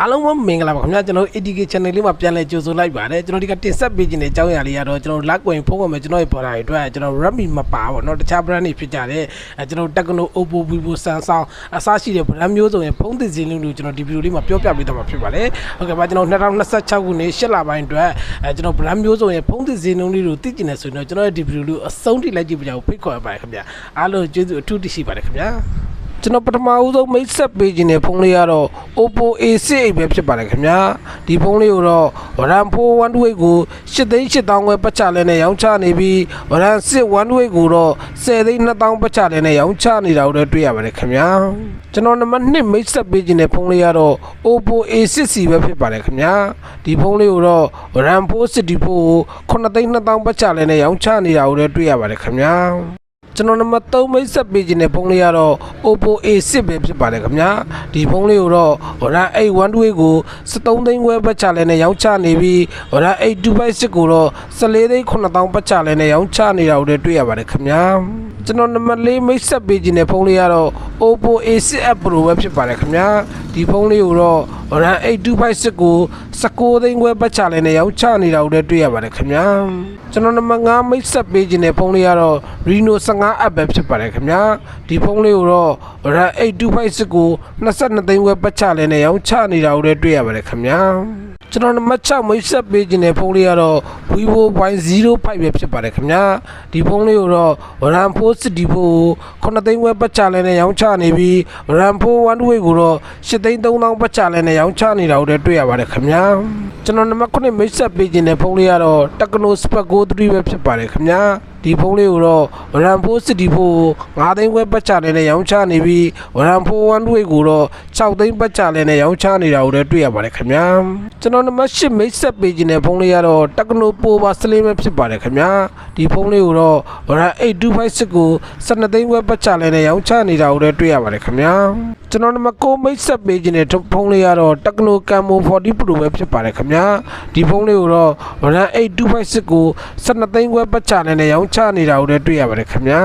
အားလုံးပဲမင်္ဂလာပါခင်ဗျာကျွန်တော် ATK channel လေးမှာပြန်လည်ကြိုဆိုလိုက်ပါတယ်ကျွန်တော်ဒီကတင်ဆက်ပေးခြင်းတဲ့အကြောင်းအရာလေးကတော့ကျွန်တော်လက်ကွင်ဖုန်းဝင်မယ်ကျွန်တော်ရဲ့ product တွေအတွက်ကျွန်တော် Redmi မပါပါเนาะတခြား brand တွေဖြစ်ကြတဲ့ကျွန်တော် Tecno Oppo Vivo Samsung အစားရှိတဲ့ brand မျိုးစုံရဲ့ဖုန်းသစ်စင်းလေးတွေကိုကျွန်တော်ဒီဗီဒီယိုလေးမှာပြောပြပေးတော့မှာဖြစ်ပါတယ်ဟုတ်ကဲ့ပါကျွန်တော်2026ခုနှစ်8လပိုင်းအတွက်ကျွန်တော် brand မျိုးစုံရဲ့ဖုန်းသစ်စင်းလေးတွေကိုသိကျင်နေဆိုရင်တော့ကျွန်တော်ရဲ့ဒီဗီဒီယိုလေးကိုအဆုံးထိလိုက်ကြည့်ပြကြအောင်ဖိတ်ခေါ်ပါတယ်ခင်ဗျာအားလုံးကျေးဇူးအထူးတင်ရှိပါတယ်ခင်ဗျာကျွန်တော်ပထမဦးဆုံးမိတ်ဆက်ပေးခြင်းတဲ့ဖုန်းလေးကတော့ Oppo A68 ပဲဖြစ်ပါတယ်ခင်ဗျာဒီဖုန်းလေးကိုတော့ RAM 4 128ကို8,800ခွဲပတ်ချလဲနဲ့ရောင်းချနေပြီး RAM 6 128ကိုတော့10,200ပတ်ချလဲနဲ့ရောင်းချနေတာကိုလည်းတွေ့ရပါတယ်ခင်ဗျာကျွန်တော်နံပါတ်2မိတ်ဆက်ပေးခြင်းတဲ့ဖုန်းလေးကတော့ Oppo A6C ပဲဖြစ်ပါတယ်ခင်ဗျာဒီဖုန်းလေးကိုတော့ RAM 464ကို9,200ပတ်ချလဲနဲ့ရောင်းချနေတာကိုလည်းတွေ့ရပါတယ်ခင်ဗျာကျွန်တော်နံပါတ်3မိတ်ဆက်ပေးခြင်းတဲ့ဖုန်းလေးကတော့ Oppo A6 ပဲဖြစ်ပါတယ်ခင်ဗျာဒီဖုန်းလေးကိုတော့ RAM 8 128ကို13သိန်းခွဲပတ်ချလဲနဲ့ရောင်းချနေပြီး RAM 8256ကိုတော့14,900ပတ်ချလဲနဲ့ရောင်းချနေတာကိုလည်းတွေ့ရပါတယ်ခင်ဗျာကျွန်တော်နံပါတ်4မိတ်ဆက်ပေးခြင်းတဲ့ဖုန်းလေးကတော့ Oppo A6F Pro ပဲဖြစ်ပါတယ်ခင်ဗျာဒီဖုန်းလေးကိုတော့ RAM 8256ကို19သိန်းခွဲပတ်ချလဲနဲ့ရောင်းချနေတာကိုလည်းတွေ့ရပါတယ်ခင်ဗျာကျွန်တော်နံပါတ်5မိတ်ဆက်ပေးခြင်းတဲ့ဖုန်းလေးကတော့ Reno 15App ပဲဖြစ်ပါတယ်ခင်ဗျာဒီဖုန်းလေးကိုတော့ RAM 8256ကို22သိန်းခွဲပတ်ချလဲနဲ့ရောင်းချနေတာကိုလည်းတွေ့ရပါတယ်ခင်ဗျာကျွန်တော်နံပါတ်6မိတ်ဆက်ပေးခြင်းတဲ့ဖုန်းလေးကတော့ Vivo Y05 ပဲဖြစ်ပါတယ်ခင်ဗျာဒီဖုန်းလေးကိုတော့ RAM 464ကို9သိန်းခွဲပတ်ချလဲနဲ့ရောင်းချနေပြီး RAM 4 128ကိုတော့8,300ပတ်ချလဲနဲ့ရောင်းချနေတာကိုလည်းတွေ့ရပါတယ်ခင်ဗျာကျွန်တော်နံပါတ်9မိတ်ဆက်ပေးခြင်းတဲ့ဖုန်းလေးကတော့ Tecno Spark Go 3ပဲဖြစ်ပါတယ်ခင်ဗျာဒီဖုန်းလေးကိုတော့ RAM 464ကို9သိန်းခွဲပတ်ချလဲနဲ့ရောင်းချနေပြီး RAM 4 128ကိုတော့6သိန်းပတ်ချလဲနဲ့ရောင်းချနေတာကိုလည်းတွေ့ရပါတယ်ခင်ဗျာကျွန်တော်နံပါတ်10မိတ်ဆက်ပေးခြင်းတဲ့ဖုန်းလေးကတော့ Tecno Power Slim ပဲဖြစ်ပါတယ်ခင်ဗျာဒီဖုန်းလေးကိုတော့ RAM 8256ကို12သိန်းခွဲပတ်ချလဲနဲ့ရောင်းချနေတာကိုလည်းတွေ့ရပါတယ်ခင်ဗျာကျွန်တော်နံပါတ်9မိတ်ဆက်ပေးခြင်းတဲ့ဖုန်းလေးကတော့ Tecno Cammo 40 Pro ပဲဖြစ်ပါတယ်ခင်ဗျာဒီဖုန်းလေးကိုတော့ RAM 8256ကို12သိန်းခွဲပတ်ချလဲနဲ့ရောင်းချနေတာကိုလည်းတွေ့ရပါတယ်ခင်ဗျာ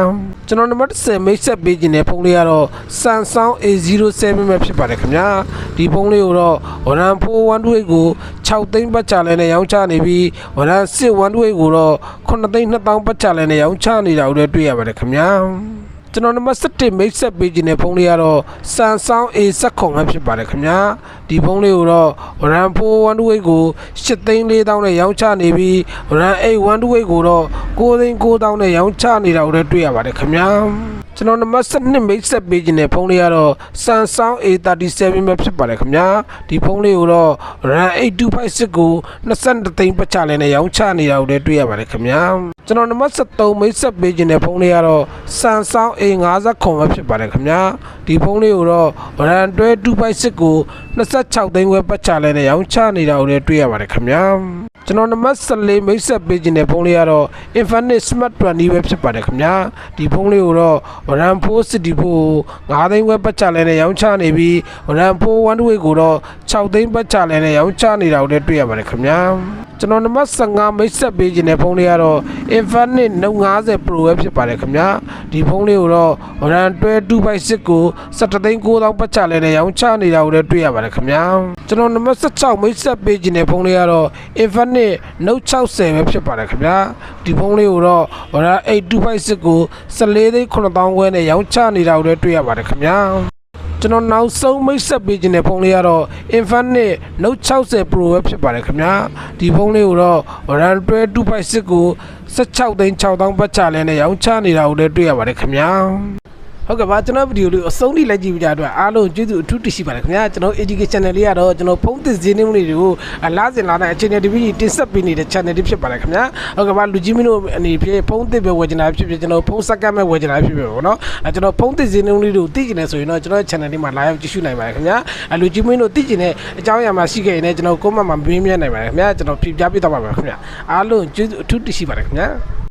ကျွန်တော်နံပါတ်10မိတ်ဆက်ပေးခြင်းတဲ့ဖုန်းလေးကတော့ Samsung A07 ပဲဖြစ်ပါတယ်ခင်ဗျာဒီဖုန်းလေးကိုတော့ RAM 4 128ကို6သိန်းပတ်ချလဲနဲ့ရောင်းချနေပြီး RAM 6 128ကိုတော့9,200ပတ်ချလဲနဲ့ရောင်းချနေတာကိုလည်းတွေ့ရပါတယ်ခင်ဗျာကျွန်တော်နံပါတ်7မိတ်ဆက်ပေးခြင်းတဲ့ဖုန်းလေးကတော့ Samsung A19 ပဲဖြစ်ပါတယ်ခင်ဗျာဒီဖုန်းလေးကိုတော့ RAM 4 128ကို8,400နဲ့ရောင်းချနေပြီး RAM 8 128ကိုတော့9,900နဲ့ရောင်းချနေတာကိုလည်းတွေ့ရပါတယ်ခင်ဗျာကျွန်တော်နံပါတ်7မိတ်ဆက်ပေးခြင်းတဲ့ဖုန်းလေးကတော့ Samsung A37 ပဲဖြစ်ပါတယ်ခင်ဗျာဒီဖုန်းလေးကိုတော့ RAM 8256ကို22သိန်းပတ်ချလဲနဲ့ရောင်းချနေတာကိုလည်းတွေ့ရပါတယ်ခင်ဗျာကျွန်တော်နံပါတ်73မိတ်ဆက်ပေးခြင်းတဲ့ဖုန်းလေးကတော့ Samsung A50 ပဲဖြစ်ပါတယ်ခင်ဗျာဒီဖုန်းလေးကိုတော့ RAM 256ကို26သိန်းခွဲပတ်ချလဲနဲ့ရောင်းချနေတာကိုလည်းတွေ့ရပါတယ်ခင်ဗျာကျွန်တော်နံပါတ်14မိတ်ဆက်ပေးခြင်းတဲ့ဖုန်းလေးကတော့ Infinix Smart 20ပဲဖြစ်ပါတယ်ခင်ဗျာဒီဖုန်းလေးကိုတော့ RAM 464ကို9သိန်းခွဲပတ်ချလဲနဲ့ရောင်းချနေပြီး RAM 4 128ကိုတော့6သိန်းပတ်ချလဲနဲ့ရောင်းချနေတာကိုလည်းတွေ့ရပါတယ်ခင်ဗျာကျွန်တော်နံပါတ်15မိတ်ဆက်ပေးခြင်းတဲ့ဖုန်းလေးကတော့ Infinix Note 50 Pro ပဲဖြစ်ပါတယ်ခင်ဗျာဒီဖုန်းလေးကိုတော့ RAM 226ကို17,900ပတ်ချလဲနဲ့ရောင်းချနေတာကိုလည်းတွေ့ရပါတယ်ခင်ဗျာကျွန်တော်နံပါတ်16မိတ်ဆက်ပေးခြင်းတဲ့ဖုန်းလေးကတော့ Infinix Note 60ပဲဖြစ်ပါတယ်ခင်ဗျာဒီဖုန်းလေးကိုတော့ RAM 8256ကို14,900ခွဲနဲ့ရောင်းချနေတာကိုလည်းတွေ့ရပါတယ်ခင်ဗျာကျွန်တော်နောက်ဆုံးမိတ်ဆက်ပေးခြင်းတဲ့ဖုန်းလေးကတော့ Infinix Note 60 Pro ပဲဖြစ်ပါတယ်ခင်ဗျာဒီဖုန်းလေးကိုတော့ RAM 256ကို16,600ပတ်ချလဲနဲ့ရောင်းချနေတာကိုလည်းတွေ့ရပါတယ်ခင်ဗျာဟုတ်ကဲ့ပါကျွန်တော်ဗီဒီယိုလေးအဆုံးထိလိုက်ကြည့်ပြကြတဲ့အားလုံးကျေးဇူးအထူးတင်ရှိပါတယ်ခင်ဗျာကျွန်တော် ATK channel လေးကတော့ကျွန်တော်ဖုန်းသစ်ဈေးနှုန်းတွေကိုလာစဉ်လာတဲ့အချိန်နဲ့ဒီဗီဒီယိုတင်ဆက်ပေးနေတဲ့ channel လေးဖြစ်ပါတယ်ခင်ဗျာဟုတ်ကဲ့ပါလူကြီးမင်းတို့အနေဖြင့်ဖုန်းသစ်ပဲဝယ်ချင်တာဖြစ်ဖြစ်ကျွန်တော်ဖုန်းစက္ကန့်ပဲဝယ်ချင်တာဖြစ်ဖြစ်ပေါ့နော်ကျွန်တော်ဖုန်းသစ်ဈေးနှုန်းလေးတွေကိုသိချင်တယ်ဆိုရင်တော့ကျွန်တော် channel လေးမှာလာရောက်ကြည့်ရှုနိုင်ပါတယ်ခင်ဗျာလူကြီးမင်းတို့သိချင်တဲ့အကြောင်းအရာမှာရှိခဲ့ရင်လည်းကျွန်တော် comment မှာမေးမြန်းနိုင်ပါတယ်ခင်ဗျာကျွန်တော်ဖြေပြပေးတော့ပါမယ်ခင်ဗျာအားလုံးကျေးဇူးအထူးတင်ရှိပါတယ်ခင်ဗျာ